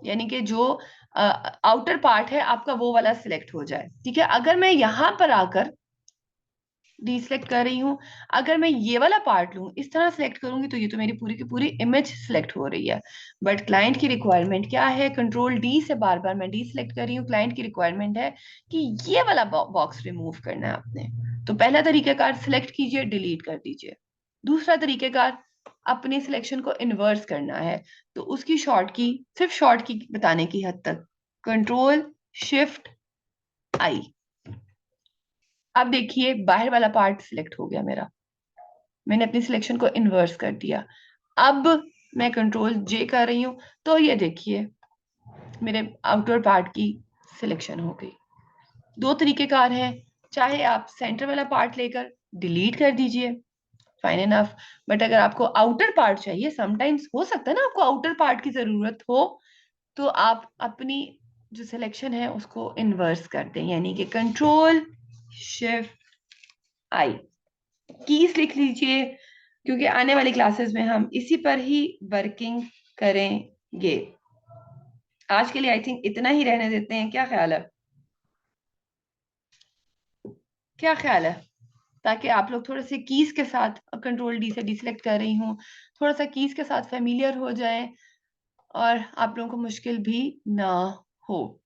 Speaker 1: यानी कि जो आउटर पार्ट है आपका वो वाला सिलेक्ट हो जाए। ठीक है, अगर मैं यहां पर आकर डीसिलेक्ट कर रही हूं, अगर मैं ये वाला पार्ट लूं इस तरह सिलेक्ट करूंगी तो ये तो मेरी पूरी की पूरी इमेज सिलेक्ट हो रही है। बट क्लाइंट की रिक्वायरमेंट क्या है, कंट्रोल डी से बार बार मैं डी सिलेक्ट कर रही हूँ, क्लाइंट की रिक्वायरमेंट है कि ये वाला बॉक्स रिमूव करना है आपने। तो पहला तरीकेकार सिलेक्ट कीजिए, डिलीट कर दीजिए। दूसरा तरीकेकार अपनी सिलेक्शन को इन्वर्स करना है, तो उसकी शॉर्ट की, सिर्फ शॉर्ट की बताने की हद तक, कंट्रोल शिफ्ट आई। अब देखिए बाहर वाला पार्ट सिलेक्ट हो गया मेरा, मैंने अपनी सिलेक्शन को इन्वर्स कर दिया। अब मैं कंट्रोल जे कर रही हूं तो ये देखिए मेरे आउटर पार्ट की सिलेक्शन हो गई। दो तरीकेकार हैं, चाहे आप सेंटर वाला पार्ट लेकर डिलीट कर दीजिए, फाइन एनफ। बट अगर आपको आउटर पार्ट चाहिए, समटाइम्स हो सकता है ना आपको आउटर पार्ट की जरूरत हो, तो आप अपनी जो सिलेक्शन है उसको इन्वर्स कर दें, यानी कि कंट्रोल शिफ्ट आई। कीज लिख लीजिए क्योंकि आने वाली क्लासेस में हम इसी पर ही वर्किंग करेंगे। आज के लिए आई थिंक इतना ही रहने देते हैं, क्या ख्याल है? क्या ख्याल है? ताकि आप लोग थोड़े से कीज के साथ, कंट्रोल डी से डिसेलेक्ट कर रही हूँ, थोड़ा सा कीज के साथ फेमिलियर हो जाए और आप लोगों को मुश्किल भी ना हो।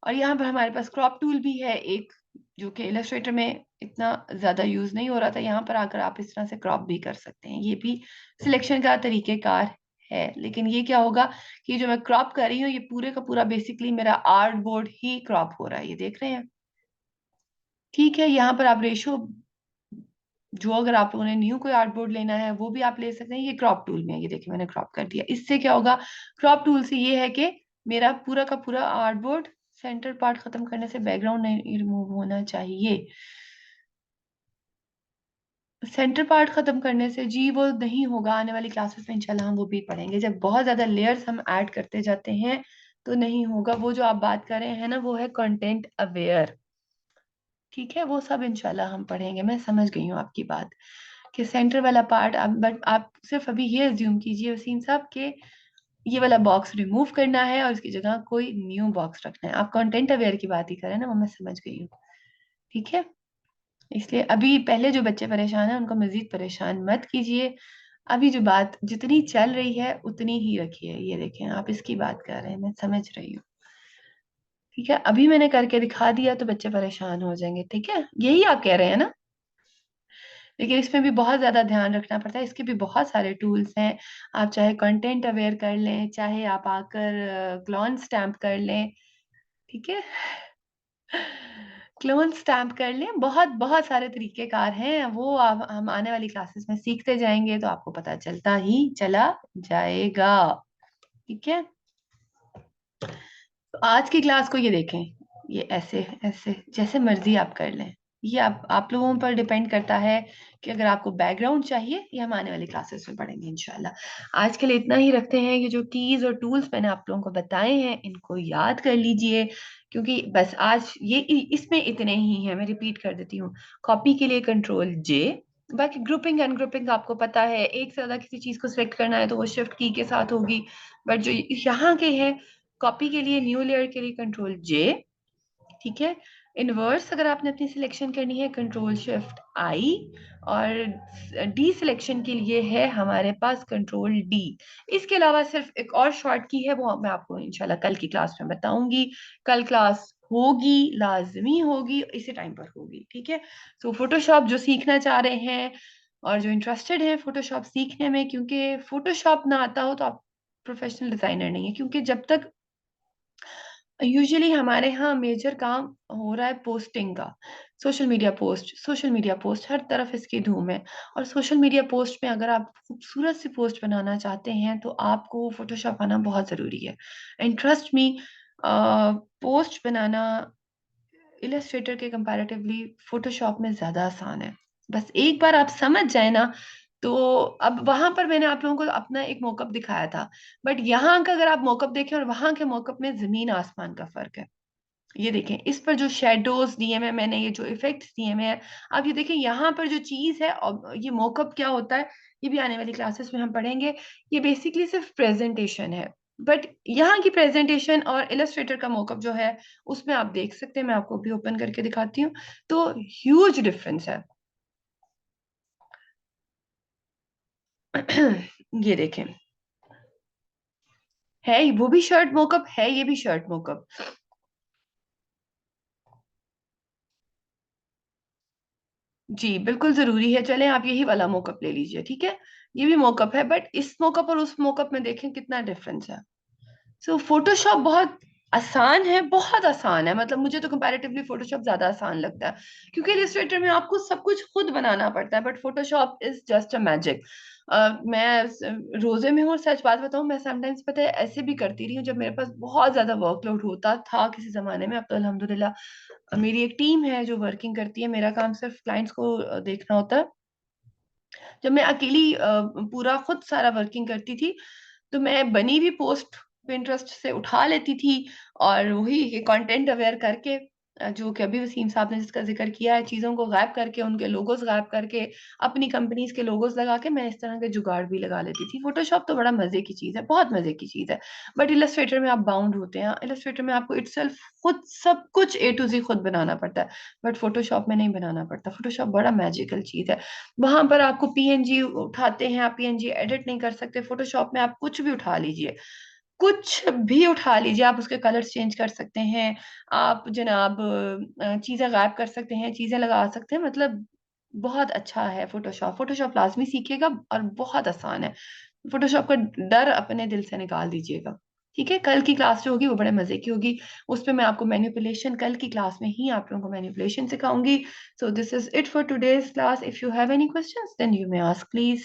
Speaker 1: और यहाँ पर हमारे पास क्रॉप टूल भी है एक, जो कि इलस्ट्रेटर में इतना ज्यादा यूज नहीं हो रहा था, यहाँ पर आकर आप इस तरह से क्रॉप भी कर सकते हैं। ये भी सिलेक्शन का तरीकेकार है, लेकिन ये क्या होगा कि जो मैं क्रॉप कर रही हूँ ये पूरे का पूरा बेसिकली मेरा आर्ट बोर्ड ही क्रॉप हो रहा है, ये देख रहे हैं। ठीक है, यहाँ पर आप रेशो, जो अगर आप लोगों ने न्यू कोई आर्ट बोर्ड लेना है वो भी आप ले सकते हैं, ये क्रॉप टूल में है। ये देखिए मैंने क्रॉप कर दिया। इससे क्या होगा, क्रॉप टूल से ये है कि मेरा पूरा का पूरा आर्ट बोर्ड, सेंटर पार्ट खत्म करने से बैकग्राउंड नहीं रिमूव होना चाहिए, सेंटर पार्ट खत्म करने से जी वो नहीं होगा। आने वाली क्लासेस में इंशाल्लाह हम वो भी पढ़ेंगे, जब बहुत ज्यादा लेयर्स हम ऐड करते जाते हैं तो नहीं होगा। वो जो आप बात कर रहे हैं ना वो है कंटेंट अवेयर, ठीक है, वो सब इंशाल्लाह हम पढ़ेंगे। मैं समझ गई हूँ आपकी बात कि सेंटर वाला पार्ट आप, बट आप सिर्फ अभी ये अज्यूम कीजिए वसीम साहब के ये वाला बॉक्स रिमूव करना है और इसकी जगह कोई न्यू बॉक्स रखना है। आप कंटेंट अवेयर की बात ही करें ना, वो मैं समझ गई हूँ। ठीक है, इसलिए अभी पहले जो बच्चे परेशान हैं उनको मजीद परेशान मत कीजिए। अभी जो बात जितनी चल रही है उतनी ही रखिए। ये देखें आप इसकी बात कर रहे हैं, मैं समझ रही हूँ। ठीक है, अभी मैंने करके दिखा दिया तो बच्चे परेशान हो जाएंगे, ठीक है, यही आप कह रहे हैं ना? लेकिन इसमें भी बहुत ज्यादा ध्यान रखना पड़ता है, इसके भी बहुत सारे टूल्स हैं। आप चाहे कंटेंट अवेयर कर लें, चाहे आप आकर क्लोन स्टैम्प कर लें, ठीक है, क्लोन स्टैम्प कर लें, बहुत बहुत सारे तरीकेकार हैं। वो हम आने वाली क्लासेस में सीखते जाएंगे तो आपको पता चलता ही चला जाएगा। ठीक है, तो आज की क्लास को ये देखें, ये ऐसे ऐसे जैसे मर्जी आप कर लें, ये आप लोगों पर डिपेंड करता है कि अगर आपको बैकग्राउंड चाहिए, ये हम आने वाली क्लासेस में पढ़ेंगे इंशाल्लाह। आज के लिए इतना ही रखते हैं। ये जो कीज और टूल्स मैंने आप लोगों को बताए हैं इनको याद कर लीजिए, क्योंकि बस आज ये इसमें इतने ही हैं। मैं रिपीट कर देती हूँ, कॉपी के लिए कंट्रोल जे, बाकी ग्रुपिंग अनग्रुपिंग आपको पता है, एक से ज्यादा किसी चीज को सिलेक्ट करना है तो वो शिफ्ट की के साथ होगी। बट जो यहाँ के हैं, कॉपी के लिए न्यू लेयर के लिए कंट्रोल जे, ठीक है, इनवर्स अगर आपने अपनी सिलेक्शन करनी है कंट्रोल शिफ्ट आई, और डी सिलेक्शन के लिए है हमारे पास कंट्रोल डी। इसके अलावा सिर्फ एक और शॉर्ट की है, वो मैं आपको इंशाल्लाह कल की क्लास में बताऊंगी। कल क्लास होगी, लाजमी होगी, इसी टाइम पर होगी, ठीक है। तो फोटोशॉप जो सीखना चाह रहे हैं और जो इंटरेस्टेड है फोटोशॉप सीखने में, क्योंकि फोटोशॉप ना आता हो तो आप प्रोफेशनल डिजाइनर नहीं है, क्योंकि जब तक यूजुअली हमारे यहाँ मेजर काम हो रहा है पोस्टिंग का, सोशल मीडिया पोस्ट हर तरफ इसकी धूम है। और सोशल मीडिया पोस्ट में अगर आप खूबसूरत सी पोस्ट बनाना चाहते हैं तो आपको फोटोशॉप आना बहुत जरूरी है। And trust me, post banana Illustrator के कंपैरेटिवली फोटोशॉप में ज्यादा आसान है। बस एक बार आप समझ जाए ना, तो अब वहां पर मैंने आप लोगों को अपना एक मॉकअप दिखाया था, बट यहाँ का अगर आप मॉकअप देखें और वहां के मॉकअप में जमीन आसमान का फर्क है। ये देखें, इस पर जो शेडोज दिए हैं मैंने, ये जो इफेक्ट्स दिए हुए हैं, आप ये देखें यहाँ पर जो चीज है, और ये मॉकअप क्या होता है ये भी आने वाली क्लासेस में हम पढ़ेंगे। ये बेसिकली सिर्फ प्रेजेंटेशन है, बट यहाँ की प्रेजेंटेशन और इलस्ट्रेटर का मॉकअप जो है उसमें आप देख सकते हैं, मैं आपको भी ओपन करके दिखाती हूँ, तो ह्यूज डिफरेंस है। ये देखें, है वो भी शर्ट मॉकअप है, ये भी शर्ट मॉकअप। जी बिल्कुल जरूरी है, चलें आप यही वाला मोकअप ले लीजिए, ठीक है। ये भी मोकअप है, बट इस मोकअप और उस मोकअप में देखें कितना डिफरेंस है। सो फोटोशॉप बहुत आसान है, बहुत आसान है, मतलब मुझे तो कंपैरेटिवली फोटोशॉप ज्यादा आसान लगता है, क्योंकि इलस्ट्रेटर में आपको सब कुछ खुद बनाना पड़ता है, but Photoshop is just a magic. रोजे में हूँ और सच बात बताऊं, मैं समटाइम्स पता है ऐसे भी करती रही हूँ जब मेरे पास बहुत ज्यादा वर्कलोड होता था किसी जमाने में। अब तो अल्हम्दुलिल्लाह मेरी एक टीम है जो वर्किंग करती है, मेरा काम सिर्फ क्लाइंट्स को देखना होता है। जब मैं अकेली पूरा खुद सारा वर्किंग करती थी, तो मैं बनी भी पोस्ट पिंटरेस्ट से उठा लेती थी, और वही कंटेंट अवेयर करके, जो कि अभी वसीम साहब ने जिसका जिक्र किया है, चीजों को गायब करके, उनके लोगोस गायब करके, अपनी कंपनीज के लोगोस लगा के मैं इस तरह के जुगाड़ भी लगा लेती थी। फोटोशॉप तो बड़ा मजे की चीज है, बहुत मजे की चीज है, बट इलस्ट्रेटर में आप बाउंड होते हैं, इलस्ट्रेटर में आपको इटसेल्फ खुद सब कुछ ए टू जी खुद बनाना पड़ता है, बट फोटोशॉप में नहीं बनाना पड़ता। फोटोशॉप बड़ा मैजिकल चीज है, वहां पर आपको पीएनजी उठाते हैं, आप पीएनजी एडिट नहीं कर सकते, फोटोशॉप में आप कुछ भी उठा लीजिए, कुछ भी उठा लीजिए, आप उसके कलर्स चेंज कर सकते हैं, आप जनाब चीजें गायब कर सकते हैं, चीजें लगा सकते हैं, मतलब बहुत अच्छा है फोटोशॉप। फोटोशॉप लाजमी सीखिएगा और बहुत आसान है। फोटोशॉप का डर अपने दिल से निकाल दीजिएगा, ठीक है। कल की क्लास जो होगी वो बड़े मजे की होगी, उस पे मैं आपको मैनिपुलेशन, कल की क्लास में ही आप लोगों को मैनिपुलेशन सिखाऊंगी। So this is it for today's class. If you have any questions then you may ask please.